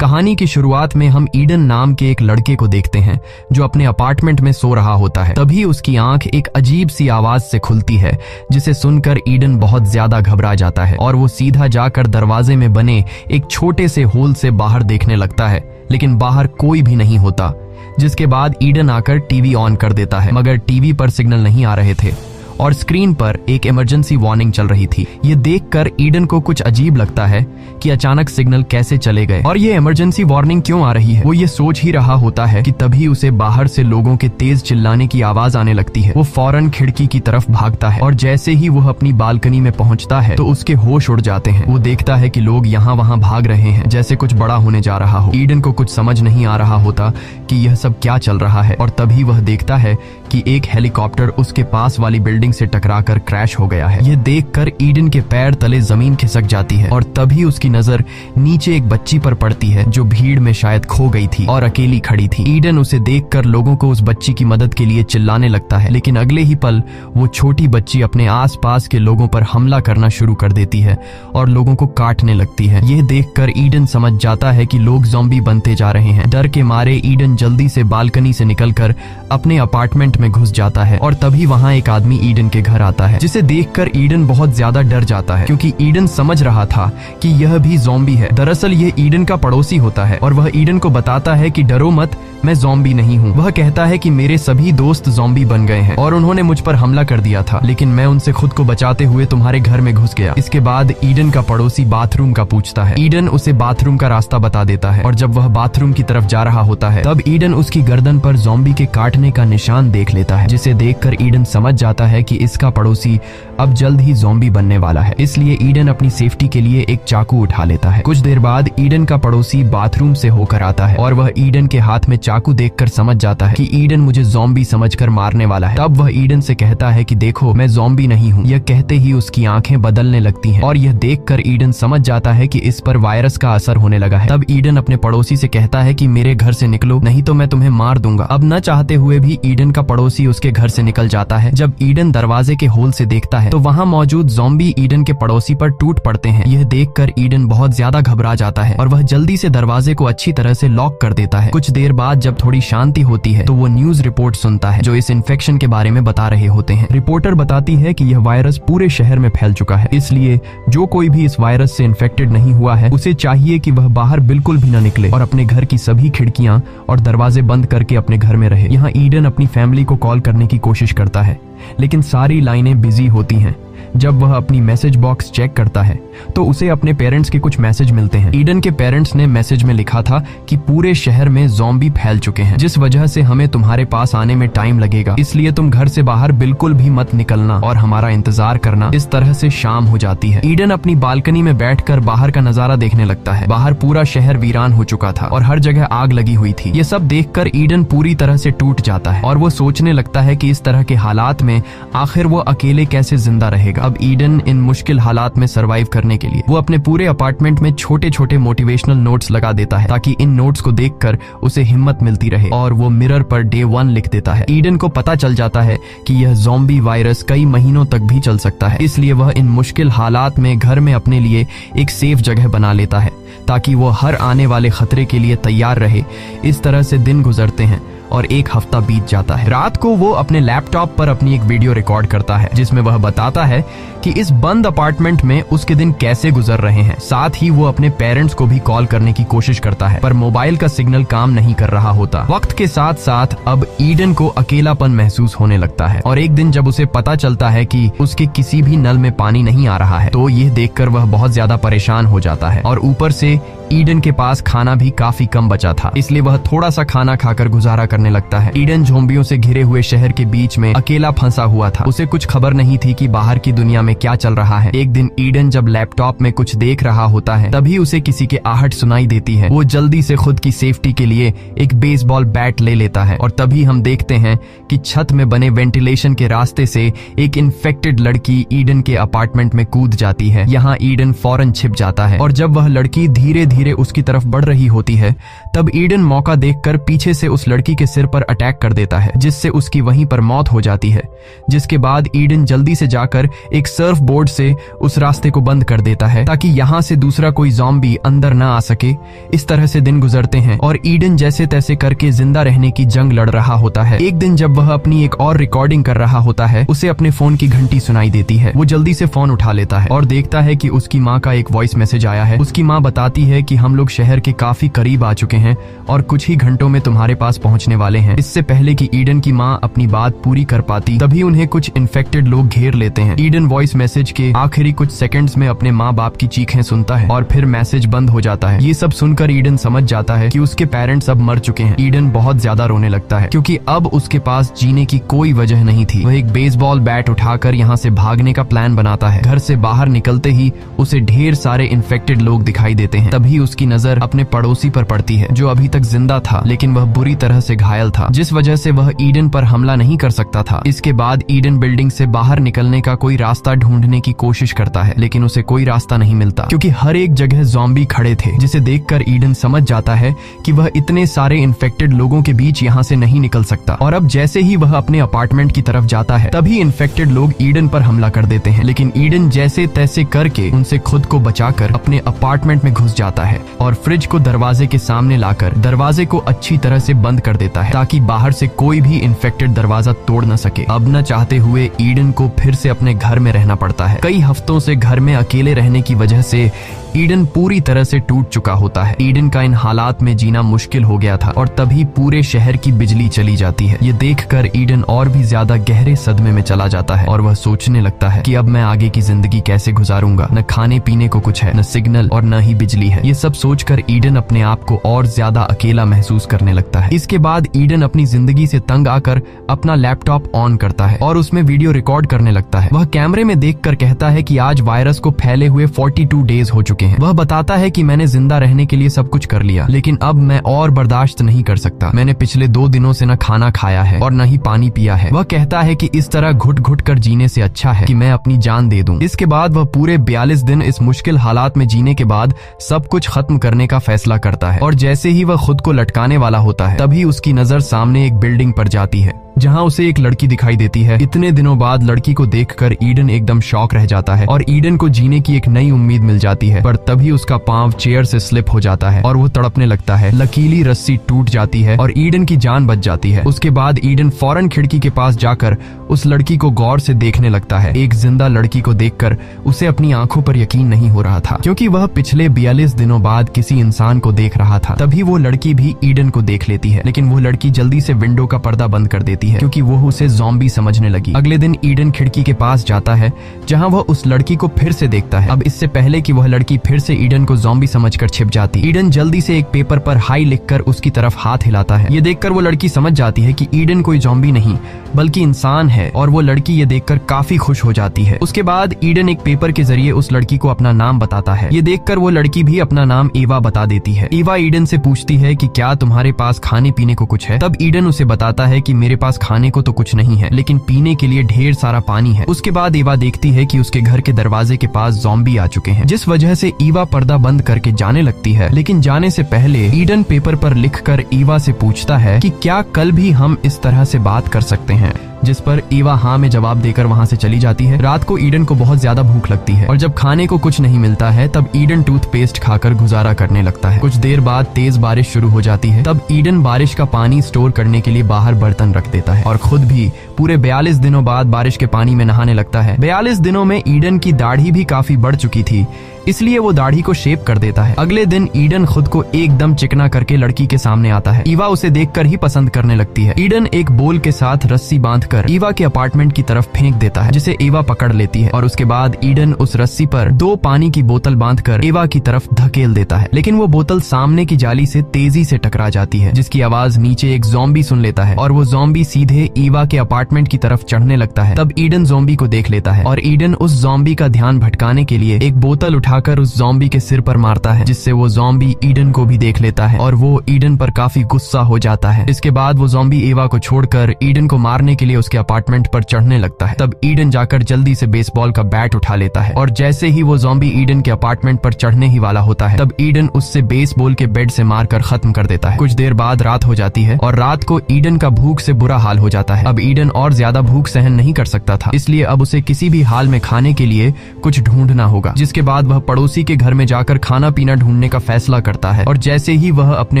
कहानी की शुरुआत में हम ईडन नाम के एक लड़के को देखते हैं जो अपने अपार्टमेंट में सो रहा होता है। तभी उसकी आंख एक अजीब सी आवाज से खुलती है, जिसे सुनकर ईडन बहुत ज्यादा घबरा जाता है और वो सीधा जाकर दरवाजे में बने एक छोटे से होल से बाहर देखने लगता है, लेकिन बाहर कोई भी नहीं होता। जिसके बाद ईडन आकर टीवी ऑन कर देता है, मगर टीवी पर सिग्नल नहीं आ रहे थे और स्क्रीन पर एक इमरजेंसी वार्निंग चल रही थी। ये देखकर ईडन को कुछ अजीब लगता है कि अचानक सिग्नल कैसे चले गए और ये इमरजेंसी वार्निंग क्यों आ रही है। वो ये सोच ही रहा होता है कि तभी उसे बाहर से लोगों के तेज चिल्लाने की आवाज आने लगती है। वो फौरन खिड़की की तरफ भागता है और जैसे ही वो अपनी बालकनी में पहुंचता है तो उसके होश उड़ जाते हैं। वो देखता है कि लोग यहाँ वहाँ भाग रहे हैं, जैसे कुछ बड़ा होने जा रहा हो। ईडन को कुछ समझ नहीं आ रहा होता कि यह सब क्या चल रहा है और तभी वह देखता है कि एक हेलीकॉप्टर उसके पास वाली बिल्डिंग से टकराकर क्रैश हो गया है। यह देखकर ईडन के पैर तले जमीन खिसक जाती है और तभी उसकी नजर नीचे एक बच्ची पर पड़ती है जो भीड़ में शायद खो गई थी और अकेली खड़ी थी। ईडन उसे देखकर लोगों को उस बच्ची की मदद के लिए चिल्लाने लगता है, लेकिन अगले ही पल वो छोटी बच्ची अपने आसपास के लोगों पर हमला करना शुरू कर देती है और लोगों को काटने लगती है। यह देखकर ईडन समझ जाता है कि लोग ज़ॉम्बी बनते जा रहे हैं। डर के मारे ईडन जल्दी से बालकनी से निकलकर अपने अपार्टमेंट में घुस जाता है और तभी वहाँ एक आदमी ईडन के घर आता है, जिसे देखकर ईडन बहुत ज्यादा डर जाता है क्योंकि ईडन समझ रहा था कि यह भी ज़ॉम्बी है। दरअसल यह ईडन का पड़ोसी होता है और वह ईडन को बताता है कि डरो मत, मैं ज़ॉम्बी नहीं हूँ। वह कहता है कि मेरे सभी दोस्त ज़ॉम्बी बन गए हैं और उन्होंने मुझ पर हमला कर दिया था, लेकिन मैं उनसे खुद को बचाते हुए तुम्हारे घर में घुस गया। इसके बाद ईडन का पड़ोसी बाथरूम का पूछता है। ईडन उसे बाथरूम का रास्ता बता देता है और जब वह बाथरूम की तरफ जा रहा होता है तब ईडन उसकी गर्दन पर ज़ॉम्बी के काटने का निशान देख लेता है, जिसे देखकर ईडन समझ जाता है कि इसका पड़ोसी अब जल्द ही ज़ॉम्बी बनने वाला है। इसलिए ईडन अपनी सेफ्टी के लिए एक चाकू उठा लेता है। कुछ देर बाद ईडन का पड़ोसी बाथरूम से होकर आता है और वह ईडन के हाथ में चाकू देखकर समझ जाता है कि ईडन मुझे ज़ॉम्बी समझकर मारने वाला है। तब वह ईडन से कहता है कि देखो, मैं ज़ॉम्बी नहीं हूँ। यह कहते ही उसकी आंखें बदलने लगती हैं और यह देखकर ईडन समझ जाता है कि इस पर वायरस का असर होने लगा है। तब ईडन अपने पड़ोसी से कहता है कि मेरे घर से निकलो, नहीं तो मैं तुम्हें मार दूंगा। अब न चाहते हुए भी ईडन का पड़ोसी उसके घर से निकल जाता है। जब ईडन दरवाजे के होल से देखता है तो वहाँ मौजूद ज़ॉम्बी ईडन के पड़ोसी पर टूट पड़ते हैं। यह देखकर ईडन बहुत ज्यादा घबरा जाता है और वह जल्दी से दरवाजे को अच्छी तरह से लॉक कर देता है। कुछ देर बाद जब थोड़ी शांति होती है तो वो न्यूज रिपोर्ट सुनता है जो इस इन्फेक्शन के बारे में बता रहे होते हैं। रिपोर्टर बताती है कि यह वायरस पूरे शहर में फैल चुका है, इसलिए जो कोई भी इस वायरस से इन्फेक्टेड नहीं हुआ है उसे चाहिए कि वह बाहर बिल्कुल भी न निकले और अपने घर की सभी खिड़कियां और दरवाजे बंद करके अपने घर में रहे। यहाँ ईडन अपनी फैमिली को कॉल करने की कोशिश करता है, लेकिन सारी लाइनें बिजी होती हैं। जब वह अपनी मैसेज बॉक्स चेक करता है तो उसे अपने पेरेंट्स के कुछ मैसेज मिलते हैं। ईडन के पेरेंट्स ने मैसेज में लिखा था कि पूरे शहर में ज़ॉम्बी फैल चुके हैं, जिस वजह से हमें तुम्हारे पास आने में टाइम लगेगा, इसलिए तुम घर से बाहर बिल्कुल भी मत निकलना और हमारा इंतजार करना। इस तरह से शाम हो जाती है। ईडन अपनी बालकनी में बैठकर बाहर का नजारा देखने लगता है। बाहर पूरा शहर वीरान हो चुका था और हर जगह आग लगी हुई थी। ये सब देखकर ईडन पूरी तरह से टूट जाता है और वो सोचने लगता है कि इस तरह के हालात में आखिर वो अकेले कैसे जिंदा रहेगा। अब ईडन इन मुश्किल हालात में सरवाइव करने के लिए वो अपने पूरे अपार्टमेंट में छोटे छोटे मोटिवेशनल नोट्स लगा देता है ताकि इन नोट्स को देखकर उसे हिम्मत मिलती रहे और वो मिरर पर डे 1 लिख देता है। ईडन को पता चल जाता है कि यह ज़ॉम्बी वायरस कई महीनों तक भी चल सकता है, इसलिए वह इन मुश्किल हालात में घर में अपने लिए एक सेफ जगह बना लेता है ताकि वो हर आने वाले खतरे के लिए तैयार रहे। इस तरह से दिन गुजरते हैं और एक हफ्ता बीत जाता है। रात को वो अपने लैपटॉप पर अपनी एक वीडियो रिकॉर्ड करता है जिसमें वह बताता है कि इस बंद अपार्टमेंट में उसके दिन कैसे गुजर रहे हैं। साथ ही वो अपने पेरेंट्स को भी कॉल करने की कोशिश करता है, पर मोबाइल का सिग्नल काम नहीं कर रहा होता। वक्त के साथ साथ अब ईडन को अकेलापन महसूस होने लगता है और एक दिन जब उसे पता चलता है कि उसके किसी भी नल में पानी नहीं आ रहा है तो यह देखकर वह बहुत ज्यादा परेशान हो जाता है और ऊपर से ईडन के पास खाना भी काफी कम बचा था, इसलिए वह थोड़ा सा खाना खाकर गुजारा करने लगता है। ईडन ज़ॉम्बियों से घिरे हुए शहर के बीच में अकेला फंसा हुआ था। उसे कुछ खबर नहीं थी कि बाहर की दुनिया में क्या चल रहा है। एक दिन ईडन जब लैपटॉप में कुछ देख रहा होता है तभी उसे किसी के आहट सुनाई देती है। वो जल्दी से खुद की सेफ्टी के लिए एक बेसबॉल बैट ले लेता है और तभी हम देखते हैं कि छत में बने वेंटिलेशन के रास्ते से एक इन्फेक्टेड लड़की ईडन के अपार्टमेंट में कूद जाती है। यहाँ ईडन फौरन छिप जाता है और जब वह लड़की धीरे धीरे धीरे उसकी तरफ बढ़ रही होती है, तब ईडन मौका देखकर पीछे से उस लड़की के सिर पर अटैक कर देता है, जिससे उसकी वहीं पर मौत हो जाती है। जिसके बाद ईडन जल्दी से जाकर एक सर्फ बोर्ड से उस रास्ते को बंद कर देता है ताकि यहाँ से दूसरा कोई ज़ॉम्बी अंदर ना आ सके। इस तरह से दिन गुजरते हैं और ईडन जैसे तैसे करके जिंदा रहने की जंग लड़ रहा होता है। एक दिन जब वह अपनी एक और रिकॉर्डिंग कर रहा होता है, उसे अपने फोन की घंटी सुनाई देती है। वो जल्दी से फोन उठा लेता है और देखता है कि उसकी माँ का एक वॉइस मैसेज आया है। उसकी माँ बताती है कि हम लोग शहर के काफी करीब आ चुके हैं और कुछ ही घंटों में तुम्हारे पास पहुंचने वाले हैं। इससे पहले कि ईडन की माँ अपनी बात पूरी कर पाती, तभी उन्हें कुछ इन्फेक्टेड लोग घेर लेते हैं। ईडन वॉइस मैसेज के आखिरी कुछ सेकंड्स में अपने माँ बाप की चीखें सुनता है और फिर मैसेज बंद हो जाता है। ये सब सुनकर ईडन समझ जाता है कि उसके पेरेंट्स अब मर चुके हैं। ईडन बहुत ज्यादा रोने लगता है क्योंकि अब उसके पास जीने की कोई वजह नहीं थी। वह एक बेसबॉल बैट उठाकर यहाँ से भागने का प्लान बनाता है। घर से बाहर निकलते ही उसे ढेर सारे इन्फेक्टेड लोग दिखाई देते हैं। तभी उसकी नजर अपने पड़ोसी पर पड़ती है जो अभी तक जिंदा था, लेकिन वह बुरी तरह से घायल था, जिस वजह से वह ईडन पर हमला नहीं कर सकता था। इसके बाद ईडन बिल्डिंग से बाहर निकलने का कोई रास्ता ढूंढने की कोशिश करता है, लेकिन उसे कोई रास्ता नहीं मिलता क्योंकि हर एक जगह ज़ॉम्बी खड़े थे, जिसे देखकर ईडन समझ जाता है कि वह इतने सारे इन्फेक्टेड लोगों के बीच यहाँ से नहीं निकल सकता। और अब जैसे ही वह अपने अपार्टमेंट की तरफ जाता है, तभी इन्फेक्टेड लोग ईडन पर हमला कर देते हैं। लेकिन ईडन जैसे तैसे करके उनसे खुद को बचाकर अपने अपार्टमेंट में घुस जाता है और फ्रिज को दरवाजे के सामने लाकर दरवाजे को अच्छी तरह से बंद कर देता है ताकि बाहर से कोई भी इन्फेक्टेड दरवाजा तोड़ न सके। अब न चाहते हुए ईडन को फिर से अपने घर में रहना पड़ता है। कई हफ्तों से घर में अकेले रहने की वजह से ईडन पूरी तरह से टूट चुका होता है। ईडन का इन हालात में जीना मुश्किल हो गया था और तभी पूरे शहर की बिजली चली जाती है। ये देखकर ईडन और भी ज्यादा गहरे सदमे में चला जाता है और वह सोचने लगता है कि अब मैं आगे की जिंदगी कैसे गुजारूंगा। न खाने पीने को कुछ है, न सिग्नल और न ही बिजली है। ये सब सोचकर ईडन अपने आप को और ज्यादा अकेला महसूस करने लगता है। इसके बाद ईडन अपनी जिंदगी से तंग आकर अपना लैपटॉप ऑन करता है और उसमें वीडियो रिकॉर्ड करने लगता है। वह कैमरे में देखकर कहता है कि आज वायरस को फैले हुए 42 डेज हो चुके हैं। वह बताता है कि मैंने जिंदा रहने के लिए सब कुछ कर लिया, लेकिन अब मैं और बर्दाश्त नहीं कर सकता। मैंने पिछले 2 दिनों से न खाना खाया है और न ही पानी पिया है। वह कहता है कि इस तरह घुट घुट कर जीने से अच्छा है कि मैं अपनी जान दे दूं। इसके बाद वह पूरे 42 दिन इस मुश्किल हालात में जीने के बाद सब कुछ खत्म करने का फैसला करता है और जैसे ही वह खुद को लटकाने वाला होता है, तभी उसकी नजर सामने एक बिल्डिंग पर जाती है जहां उसे एक लड़की दिखाई देती है। इतने दिनों बाद लड़की को देखकर ईडन एकदम शॉक रह जाता है और ईडन को जीने की एक नई उम्मीद मिल जाती है। पर तभी उसका पांव चेयर से स्लिप हो जाता है और वो तड़पने लगता है। लकीली रस्सी टूट जाती है और ईडन की जान बच जाती है। उसके बाद ईडन फौरन खिड़की के पास जाकर उस लड़की को गौर से देखने लगता है। एक जिंदा लड़की को देखकर उसे अपनी आंखों पर यकीन नहीं हो रहा था क्योंकि वह पिछले 42 दिनों बाद किसी इंसान को देख रहा था। तभी वो लड़की भी ईडन को देख लेती है, लेकिन वो लड़की जल्दी से विंडो का पर्दा बंद कर देती है क्योंकि वो उसे ज़ॉम्बी समझने लगी। अगले दिन ईडन खिड़की के पास जाता है जहां वह उस लड़की को फिर से देखता है। अब इससे पहले कि वह लड़की फिर से ईडन को ज़ॉम्बी समझकर छिप जाती, ईडन जल्दी से एक पेपर पर हाई लिखकर उसकी तरफ हाथ हिलाता है। ये देखकर वो लड़की समझ जाती है कि ईडन कोई ज़ॉम्बी नहीं बल्कि इंसान है और वो लड़की ये देखकर काफी खुश हो जाती है। उसके बाद ईडन एक पेपर के जरिए उस लड़की को अपना नाम बताता है। ये देखकर वो लड़की भी अपना नाम एवा बता देती है। एवा ईडन से पूछती है कि क्या तुम्हारे पास खाने पीने को कुछ है। तब ईडन उसे बताता है कि मेरे पास खाने को तो कुछ नहीं है, लेकिन पीने के लिए ढेर सारा पानी है। उसके बाद एवा देखती है कि उसके घर के दरवाजे के पास ज़ॉम्बी आ चुके हैं, जिस वजह से ईवा पर्दा बंद करके जाने लगती है। लेकिन जाने से पहले ईडन पेपर पर लिखकर ईवा से पूछता है कि क्या कल भी हम इस तरह से बात कर सकते हैं, जिस पर ईवा हाँ में जवाब देकर वहाँ से चली जाती है। रात को ईडन को बहुत ज्यादा भूख लगती है और जब खाने को कुछ नहीं मिलता है तब ईडन टूथपेस्ट खाकर गुजारा करने लगता है। कुछ देर बाद तेज बारिश शुरू हो जाती है। तब ईडन बारिश का पानी स्टोर करने के लिए बाहर बर्तन रख देता है और खुद भी पूरे 42 दिनों बाद बारिश के पानी में नहाने लगता है। 42 दिनों में ईडन की दाढ़ी भी काफी बढ़ चुकी थी, इसलिए वो दाढ़ी को शेप कर देता है। अगले दिन ईडन खुद को एकदम चिकना करके लड़की के सामने आता है। ईवा उसे देखकर ही पसंद करने लगती है। ईडन एक बोल के साथ रस्सी बांधकर ईवा के अपार्टमेंट की तरफ फेंक देता है, जिसे ईवा पकड़ लेती है और उसके बाद ईडन उस रस्सी पर 2 पानी की बोतल बांधकर ईवा की तरफ धकेल देता है। लेकिन वो बोतल सामने की जाली से तेजी से टकरा जाती है, जिसकी आवाज नीचे एक ज़ॉम्बी सुन लेता है और वो ज़ॉम्बी सीधे ईवा के अपार्टमेंट की तरफ चढ़ने लगता है। तब ईडन ज़ॉम्बी को देख लेता है और ईडन उस ज़ॉम्बी का ध्यान भटकाने के लिए एक बोतल उठा उठाकर उस ज़ॉम्बी के सिर पर मारता है, जिससे वो ज़ॉम्बी ईडन को भी देख लेता है और वो ईडन पर काफी गुस्सा हो जाता है। इसके बाद वो ज़ॉम्बी एवा को छोड़कर ईडन को मारने के लिए उसके अपार्टमेंट पर चढ़ने लगता है। तब ईडन जाकर जल्दी से बेसबॉल का बैट उठा लेता है और जैसे ही वो ज़ॉम्बी ईडन के अपार्टमेंट पर चढ़ने ही वाला होता है, तब ईडन उससे बेसबॉल के बेट से मारकर खत्म कर देता है। कुछ देर बाद रात हो जाती है और रात को ईडन का भूख से बुरा हाल हो जाता है। अब ईडन और ज्यादा भूख सहन नहीं कर सकता था, इसलिए अब उसे किसी भी हाल में खाने के लिए कुछ ढूंढना होगा। जिसके बाद वह पड़ोसी के घर में जाकर खाना पीना ढूंढने का फैसला करता है और जैसे ही वह अपने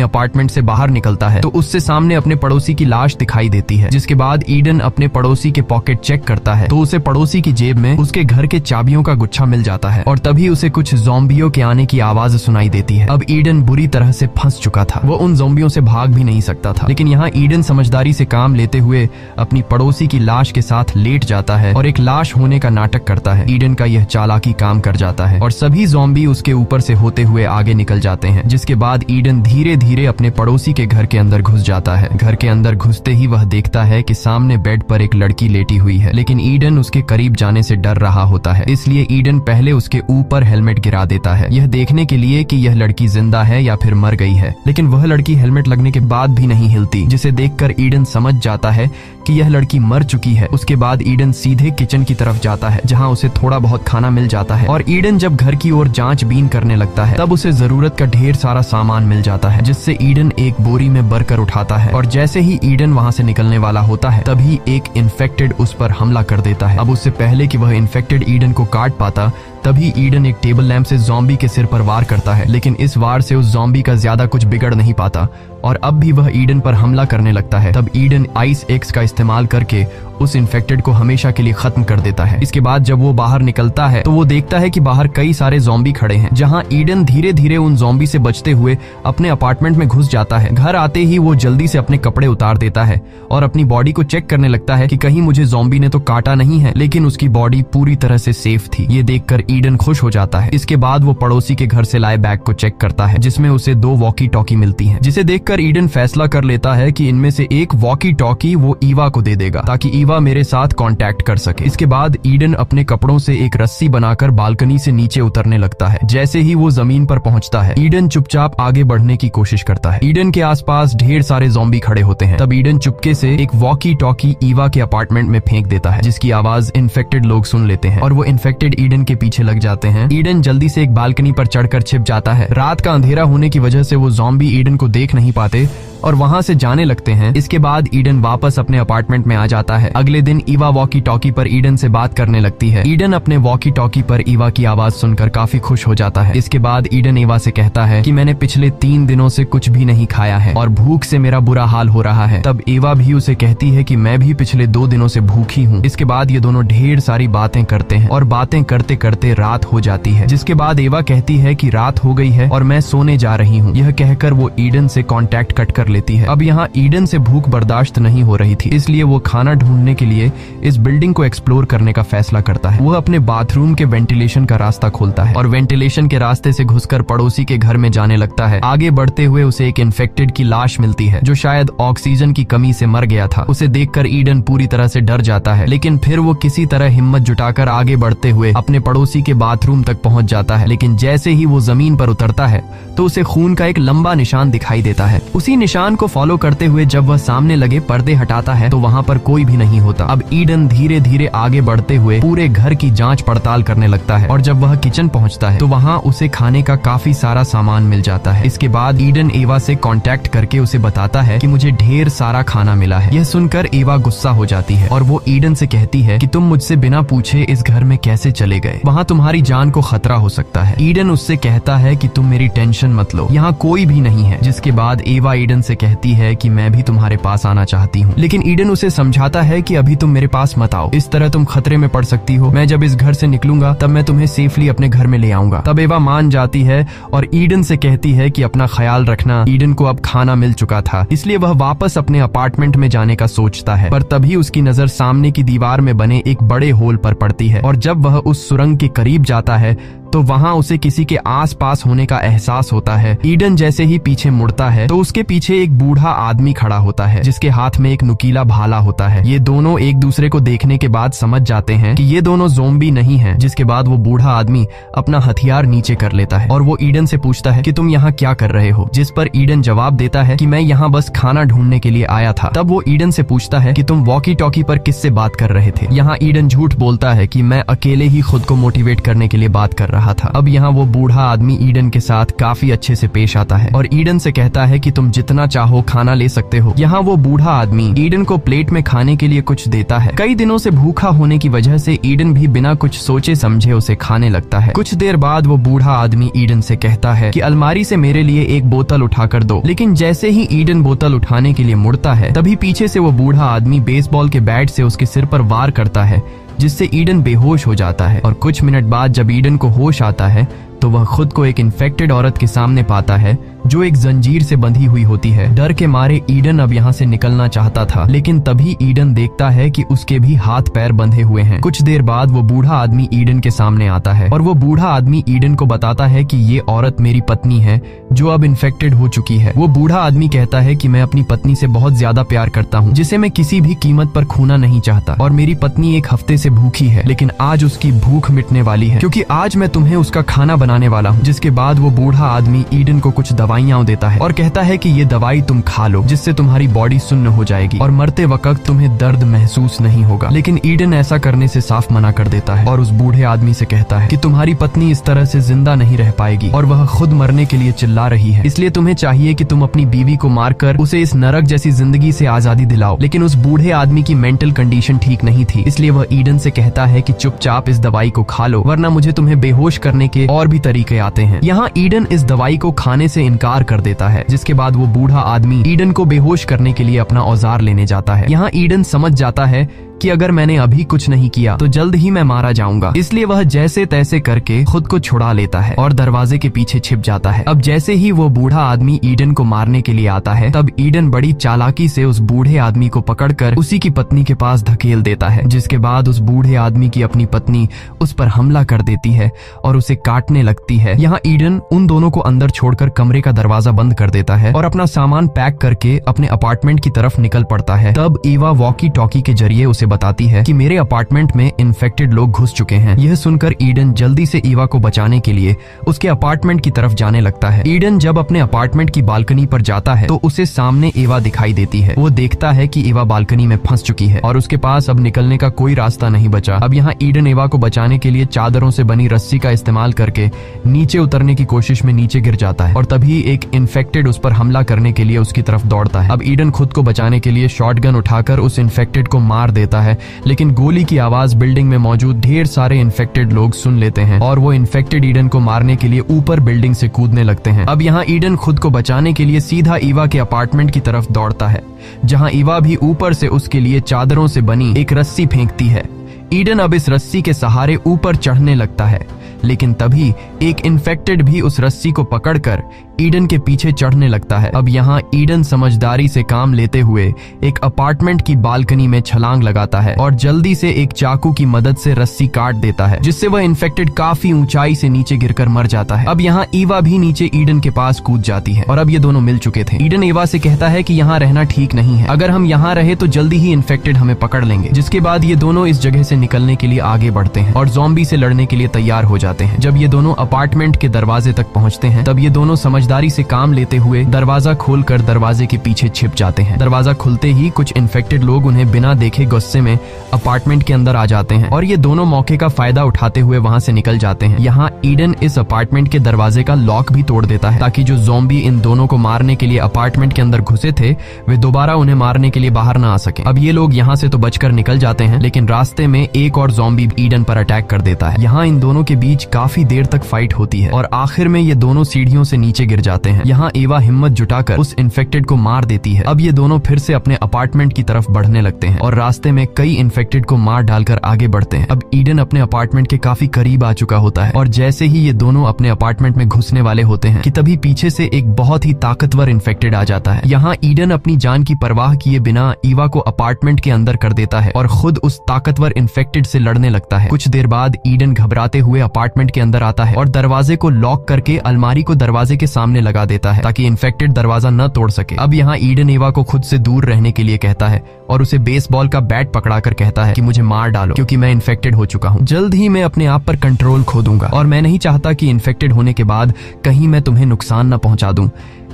अपार्टमेंट से बाहर निकलता है तो उससे सामने अपने पड़ोसी की लाश दिखाई देती है। जिसके बाद ईडन अपने पड़ोसी के पॉकेट चेक करता है तो उसे पड़ोसी की जेब में उसके घर के चाबियों का गुच्छा मिल जाता है और तभी उसे कुछ ज़ॉम्बियों के आने की आवाज सुनाई देती है। अब ईडन बुरी तरह से फंस चुका था, वो उन ज़ॉम्बियों से भाग भी नहीं सकता था। लेकिन यहाँ ईडन समझदारी से काम लेते हुए अपनी पड़ोसी की लाश के साथ लेट जाता है और एक लाश होने का नाटक करता है। ईडन का यह चालाकी काम कर जाता है और सभी ज़ॉम्बी उसके ऊपर से होते हुए आगे निकल जाते हैं। जिसके बाद ईडन धीरे धीरे अपने पड़ोसी के घर के अंदर घुस जाता है। घर के अंदर घुसते ही वह देखता है कि सामने बेड पर एक लड़की लेटी हुई है, लेकिन ईडन उसके करीब जाने से डर रहा होता है, इसलिए ईडन पहले उसके ऊपर हेलमेट गिरा देता है, यह देखने के लिए कि यह लड़की जिंदा है या फिर मर गई है। लेकिन वह लड़की हेलमेट लगने के बाद भी नहीं हिलती, जिसे देखकर ईडन समझ जाता है कि यह लड़की मर चुकी है। उसके बाद ईडन सीधे किचन की तरफ जाता है, जहां उसे थोड़ा बहुत खाना मिल जाता है और ईडन जब घर की ओर जांचबीन करने लगता है तब उसे जरूरत का ढेर सारा सामान मिल जाता है, जिससे ईडन एक बोरी में भरकर उठाता है और जैसे ही ईडन वहां से निकलने वाला होता है तभी एक इन्फेक्टेड उस पर हमला कर देता है। अब उससे पहले कि वह इन्फेक्टेड ईडन को काट पाता तभी ईडन एक टेबल लैंप से ज़ॉम्बी के सिर पर वार करता है, लेकिन इस वार से उस ज़ॉम्बी का ज्यादा कुछ बिगड़ नहीं पाता और अब भी वह ईडन पर हमला करने लगता है। तब ईडन आइस एक्स का इस्तेमाल करके उस इन्फेक्टेड को हमेशा के लिए खत्म कर देता है। इसके बाद जब वो बाहर निकलता है तो वो देखता है कि बाहर कई सारे ज़ॉम्बी खड़े हैं, जहां ईडन धीरे धीरे उन ज़ॉम्बी से बचते हुए अपने अपार्टमेंट में घुस जाता है। घर आते ही वो जल्दी से अपने कपड़े उतार देता है और अपनी बॉडी को चेक करने लगता है कि कहीं मुझे ज़ॉम्बी ने तो काटा नहीं है, लेकिन उसकी बॉडी पूरी तरह से सेफ थी। ये देखकर ईडन खुश हो जाता है। इसके बाद वो पड़ोसी के घर से लाए बैग को चेक करता है, जिसमें उसे 2 वॉकी टॉकी मिलती हैं, जिसे देखकर ईडन फैसला कर लेता है कि इनमें से एक वॉकी टॉकी वो ईवा को दे देगा ताकि ईवा मेरे साथ कांटेक्ट कर सके। इसके बाद ईडन अपने कपड़ों से एक रस्सी बनाकर बालकनी से नीचे उतरने लगता है। जैसे ही वो जमीन पर पहुंचता है ईडन चुपचाप आगे बढ़ने की कोशिश करता है। ईडन के आसपास ढेर सारे ज़ॉम्बी खड़े होते हैं। तब ईडन चुपके से एक वॉकी टॉकी ईवा के अपार्टमेंट में फेंक देता है, जिसकी आवाज इन्फेक्टेड लोग सुन लेते हैं और वो इन्फेक्टेड ईडन के पीछे लग जाते हैं। ईडन जल्दी से एक बालकनी पर चढ़कर छिप जाता है। रात का अंधेरा होने की वजह से वो ज़ॉम्बी ईडन को देख नहीं पाते और वहां से जाने लगते हैं। इसके बाद ईडन वापस अपने अपार्टमेंट में आ जाता है। अगले दिन ईवा वॉकी टॉकी पर ईडन से बात करने लगती है। ईडन अपने वॉकी टॉकी पर ईवा की आवाज सुनकर काफी खुश हो जाता है। इसके बाद ईडन ईवा से कहता है कि मैंने पिछले 3 दिनों से कुछ भी नहीं खाया है और भूख से मेरा बुरा हाल हो रहा है। तब ईवा भी उसे कहती है कि मैं भी पिछले 2 दिनों से भूखी हूँ। इसके बाद ये दोनों ढेर सारी बातें करते हैं और बातें करते करते रात हो जाती है। जिसके बाद ईवा कहती है कि रात हो गई है और मैं सोने जा रही हूँ। यह कहकर वो ईडन से कॉन्टैक्ट कट कर लेती है। अब यहाँ ईडन से भूख बर्दाश्त नहीं हो रही थी, इसलिए वो खाना ढूंढने के लिए इस बिल्डिंग को एक्सप्लोर करने का फैसला करता है। वो अपने बाथरूम के वेंटिलेशन का रास्ता खोलता है और वेंटिलेशन के रास्ते से घुसकर पड़ोसी के घर में जाने लगता है। आगे बढ़ते हुए उसे एक इन्फेक्टेड की लाश मिलती है, जो शायद ऑक्सीजन की कमी से मर गया था। उसे देखकर ईडन पूरी तरह से डर जाता है, लेकिन फिर वो किसी तरह हिम्मत जुटाकर आगे बढ़ते हुए अपने पड़ोसी के बाथरूम तक पहुंच जाता है। लेकिन जैसे ही वो जमीन पर उतरता है तो उसे खून का एक लंबा निशान दिखाई देता है। उसी निशान को फॉलो करते हुए जब वह सामने लगे पर्दे हटाता है तो वहाँ पर कोई भी नहीं होता। अब ईडन धीरे धीरे आगे बढ़ते हुए पूरे घर की जांच पड़ताल करने लगता है और जब वह किचन पहुँचता है तो वहाँ उसे खाने का काफी सारा सामान मिल जाता है। इसके बाद ईडन एवा से कांटेक्ट करके उसे बताता है कि मुझे ढेर सारा खाना मिला है। यह सुनकर एवा गुस्सा हो जाती है और वो ईडन से कहती है कि तुम मुझसे बिना पूछे इस घर में कैसे चले गए, वहाँ तुम्हारी जान को खतरा हो सकता है। ईडन उससे कहता है कि तुम मेरी टेंशन मत लो, यहाँ कोई भी नहीं है। जिसके बाद एवा ईडन से कहती है कि मैं भी तुम्हारे पास आना चाहती हूँ, लेकिन ईडन उसे समझाता है कि अभी तुम मेरे पास मत आओ, इस तरह तुम खतरे में पड़ सकती हो। मैं जब इस घर से निकलूंगा तब मैं तुम्हें सेफली अपने घर में ले आऊंगा। तब एवा मान जाती है और ईडन से कहती है कि अपना ख्याल रखना। ईडन को अब खाना मिल चुका था, इसलिए वह वापस अपने अपार्टमेंट में जाने का सोचता है, पर तभी उसकी नजर सामने की दीवार में बने एक बड़े होल पर पड़ती है और जब वह उस सुरंग के करीब जाता है तो वहाँ उसे किसी के आसपास होने का एहसास होता है। ईडन जैसे ही पीछे मुड़ता है तो उसके पीछे एक बूढ़ा आदमी खड़ा होता है जिसके हाथ में एक नुकीला भाला होता है। ये दोनों एक दूसरे को देखने के बाद समझ जाते हैं कि ये दोनों ज़ोंबी नहीं हैं। जिसके बाद वो बूढ़ा आदमी अपना हथियार नीचे कर लेता है और वो ईडन से पूछता है कि तुम यहाँ क्या कर रहे हो, जिस पर ईडन जवाब देता है कि मैं यहाँ बस खाना ढूंढने के लिए आया था। तब वो ईडन से पूछता है कि तुम वॉकी टॉकी पर किससे बात कर रहे थे। यहाँ ईडन झूठ बोलता है कि मैं अकेले ही खुद को मोटिवेट करने के लिए बात कर रहा था। अब यहाँ वो बूढ़ा आदमी ईडन के साथ काफी अच्छे से पेश आता है और ईडन से कहता है कि तुम जितना चाहो खाना ले सकते हो। यहाँ वो बूढ़ा आदमी ईडन को प्लेट में खाने के लिए कुछ देता है। कई दिनों से भूखा होने की वजह से ईडन भी बिना कुछ सोचे समझे उसे खाने लगता है। कुछ देर बाद वो बूढ़ा आदमी ईडन से कहता है कि अलमारी से मेरे लिए एक बोतल उठा कर दो। लेकिन जैसे ही ईडन बोतल उठाने के लिए मुड़ता है तभी पीछे से वो बूढ़ा आदमी बेसबॉल के बैट से उसके सिर पर वार करता है, जिससे ईडन बेहोश हो जाता है। और कुछ मिनट बाद जब ईडन को होश आता है तो वह खुद को एक इन्फेक्टेड औरत के सामने पाता है जो एक जंजीर से बंधी हुई होती है। डर के मारे ईडन अब यहाँ से निकलना चाहता था, लेकिन तभी ईडन देखता है कि उसके भी हाथ पैर बंधे हुए हैं। कुछ देर बाद वो बूढ़ा आदमी ईडन के सामने आता है और वो बूढ़ा आदमी ईडन को बताता है कि ये औरत मेरी पत्नी है जो अब इन्फेक्टेड हो चुकी है। वो बूढ़ा आदमी कहता है कि मैं अपनी पत्नी से बहुत ज्यादा प्यार करता हूँ, जिसे मैं किसी भी कीमत पर खोना नहीं चाहता, और मेरी पत्नी एक हफ्ते से भूखी है, लेकिन आज उसकी भूख मिटने वाली है क्योंकि आज मैं तुम्हें उसका खाना बनाने वाला हूँ। जिसके बाद वो बूढ़ा आदमी ईडन को कुछ दवाइयाँ देता है और कहता है कि ये दवाई तुम खा लो, जिससे तुम्हारी बॉडी सुन्न हो जाएगी और मरते वक्त तुम्हें दर्द महसूस नहीं होगा। लेकिन ईडन ऐसा करने से साफ मना कर देता है और उस बूढ़े आदमी से कहता है कि तुम्हारी पत्नी इस तरह से जिंदा नहीं रह पाएगी और वह खुद मरने के लिए चिल्ला रही है, इसलिए तुम्हें चाहिए कि तुम अपनी बीवी को मारकर उसे इस नरक जैसी जिंदगी से आजादी दिलाओ। लेकिन उस बूढ़े आदमी की मेंटल कंडीशन ठीक नहीं थी, इसलिए वह ईडन से कहता है कि चुपचाप इस दवाई को खा लो, वरना मुझे तुम्हें बेहोश करने के और भी तरीके आते हैं। यहाँ ईडन इस दवाई को खाने से इनकार कर देता है, जिसके बाद वो बूढ़ा आदमी ईडन को बेहोश करने के लिए अपना औजार लेने जाता है। यहाँ ईडन समझ जाता है कि अगर मैंने अभी कुछ नहीं किया तो जल्द ही मैं मारा जाऊंगा, इसलिए वह जैसे तैसे करके खुद को छुड़ा लेता है और दरवाजे के पीछे छिप जाता है। अब जैसे ही वो बूढ़ा आदमी ईडन को मारने के लिए आता है तब ईडन बड़ी चालाकी से उस बूढ़े आदमी को पकड़कर उसी की पत्नी के पास धकेल देता है, जिसके बाद उस बूढ़े आदमी की अपनी पत्नी उस पर हमला कर देती है और उसे काटने लगती है। यहाँ ईडन उन दोनों को अंदर छोड़कर कमरे का दरवाजा बंद कर देता है और अपना सामान पैक करके अपने अपार्टमेंट की तरफ निकल पड़ता है। तब ईवा वॉकी टॉकी के जरिए उसे बताती है कि मेरे अपार्टमेंट में इन्फेक्टेड लोग घुस चुके हैं। यह सुनकर ईडन जल्दी से ईवा को बचाने के लिए उसके अपार्टमेंट की तरफ जाने लगता है। ईडन जब अपने अपार्टमेंट की बालकनी पर जाता है तो उसे सामने ईवा दिखाई देती है। वो देखता है कि ईवा बालकनी में फंस चुकी है और उसके पास अब निकलने का कोई रास्ता नहीं बचा। अब यहाँ ईडन ईवा को बचाने के लिए चादरों से बनी रस्सी का इस्तेमाल करके नीचे उतरने की कोशिश में नीचे गिर जाता है और तभी एक इन्फेक्टेड उस पर हमला करने के लिए उसकी तरफ दौड़ता है। अब ईडन खुद को बचाने के लिए शॉटगन उठाकर उस इन्फेक्टेड को मार देता है, लेकिन गोली की आवाज बिल्डिंग में मौजूद ढेर सारे इन्फेक्टेड लोग सुन लेते हैं और वो इन्फेक्टेड ईडन को मारने के लिए ऊपर बिल्डिंग से कूदने लगते हैं। अब यहाँ ईडन खुद को बचाने के लिए सीधा ईवा के अपार्टमेंट की तरफ दौड़ता है, जहाँ ईवा भी ऊपर से उसके लिए चादरों से बनी एक रस्सी फेंकती है। ईडन अब इस रस्सी के सहारे ऊपर चढ़ने लगता है, लेकिन तभी एक इन्फेक्टेड भी उस रस्सी को पकड़कर ईडन के पीछे चढ़ने लगता है। अब यहाँ ईडन समझदारी से काम लेते हुए एक अपार्टमेंट की बालकनी में छलांग लगाता है और जल्दी से एक चाकू की मदद से रस्सी काट देता है, जिससे वह इन्फेक्टेड काफी ऊंचाई से नीचे गिरकर मर जाता है। अब यहाँ ईवा भी नीचे ईडन के पास कूद जाती है और अब ये दोनों मिल चुके थे। ईडन ईवा से कहता है कि यहाँ रहना ठीक नहीं है, अगर हम यहाँ रहे तो जल्दी ही इन्फेक्टेड हमें पकड़ लेंगे। जिसके बाद ये दोनों इस जगह से निकलने के लिए आगे बढ़ते हैं और ज़ॉम्बी से लड़ने के लिए तैयार हो जाते हैं। जब ये दोनों अपार्टमेंट के दरवाजे तक पहुंचते हैं तब ये दोनों समझदारी से काम लेते हुए दरवाजा खोलकर दरवाजे के पीछे छिप जाते हैं। दरवाजा खुलते ही कुछ इन्फेक्टेड लोग उन्हें बिना देखे गुस्से में अपार्टमेंट के अंदर आ जाते हैं और ये दोनों मौके का फायदा उठाते हुए वहां से निकल जाते हैं। यहाँ ईडन इस अपार्टमेंट के दरवाजे का लॉक भी तोड़ देता है ताकि जो ज़ॉम्बी इन दोनों को मारने के लिए अपार्टमेंट के अंदर घुसे थे वे दोबारा उन्हें मारने के लिए बाहर ना आ सके। अब ये लोग यहाँ से तो बचकर निकल जाते हैं, लेकिन रास्ते में एक और ज़ॉम्बी ईडन पर अटैक कर देता है। यहाँ इन दोनों के बीच काफी देर तक फाइट होती है और आखिर में ये दोनों सीढ़ियों से नीचे गिर गिर जाते हैं। यहाँ एवा हिम्मत जुटाकर उस इन्फेक्टेड को मार देती है। अब ये दोनों फिर से अपने अपार्टमेंट की तरफ बढ़ने लगते हैं और रास्ते में कई इन्फेक्टेड को मार डालकर आगे बढ़ते हैं। अब ईडन अपने अपार्टमेंट के काफी करीब आ चुका होता है और जैसे ही ये दोनों अपने अपार्टमेंट में घुसने वाले होते हैं कि तभी पीछे से एक बहुत ही ताकतवर इन्फेक्टेड आ जाता है। यहाँ ईडन अपनी जान की परवाह किए बिना ईवा को अपार्टमेंट के अंदर कर देता है और खुद उस ताकतवर इन्फेक्टेड से लड़ने लगता है। कुछ देर बाद ईडन घबराते हुए अपार्टमेंट के अंदर आता है और दरवाजे को लॉक करके अलमारी को दरवाजे के सामने लगा देता है ताकि इन्फेक्टेड दरवाजा न तोड़ सके। अब यहाँ ईडन एवा को खुद से दूर रहने के लिए कहता है और उसे बेसबॉल का बैट पकड़ाकर कहता है कि मुझे मार डालो क्योंकि मैं इन्फेक्टेड हो चुका हूँ। जल्द ही मैं अपने आप पर कंट्रोल खो दूंगा और मैं नहीं चाहता कि इन्फेक्टेड होने के बाद कहीं मैं तुम्हें नुकसान न पहुंचा दूं,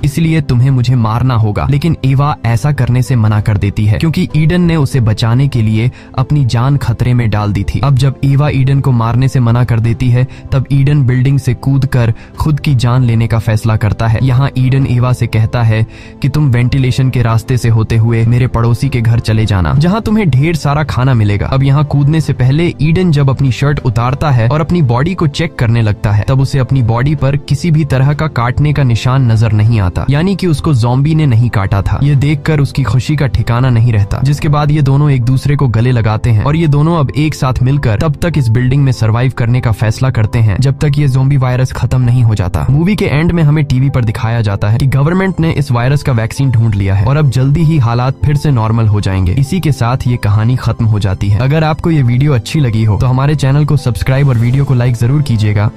इसलिए तुम्हें मुझे मारना होगा। लेकिन एवा ऐसा करने से मना कर देती है क्योंकि ईडन ने उसे बचाने के लिए अपनी जान खतरे में डाल दी थी। अब जब एवा ईडन को मारने से मना कर देती है तब ईडन बिल्डिंग से कूदकर खुद की जान लेने का फैसला करता है। यहाँ ईडन एवा से कहता है कि तुम वेंटिलेशन के रास्ते से होते हुए मेरे पड़ोसी के घर चले जाना जहाँ तुम्हें ढेर सारा खाना मिलेगा। अब यहाँ कूदने से पहले ईडन जब अपनी शर्ट उतारता है और अपनी बॉडी को चेक करने लगता है तब उसे अपनी बॉडी पर किसी भी तरह का काटने का निशान नजर नहीं आता, यानी कि उसको ज़ॉम्बी ने नहीं काटा था। ये देखकर उसकी खुशी का ठिकाना नहीं रहता। जिसके बाद ये दोनों एक दूसरे को गले लगाते हैं और ये दोनों अब एक साथ मिलकर तब तक इस बिल्डिंग में सरवाइव करने का फैसला करते हैं जब तक ये ज़ॉम्बी वायरस खत्म नहीं हो जाता। मूवी के एंड में हमें टीवी पर दिखाया जाता है कि गवर्नमेंट ने इस वायरस का वैक्सीन ढूंढ लिया है और अब जल्दी ही हालात फिर से नॉर्मल हो जाएंगे। इसी के साथ ये कहानी खत्म हो जाती है। अगर आपको ये वीडियो अच्छी लगी हो तो हमारे चैनल को सब्सक्राइब और वीडियो को लाइक जरूर कीजिएगा।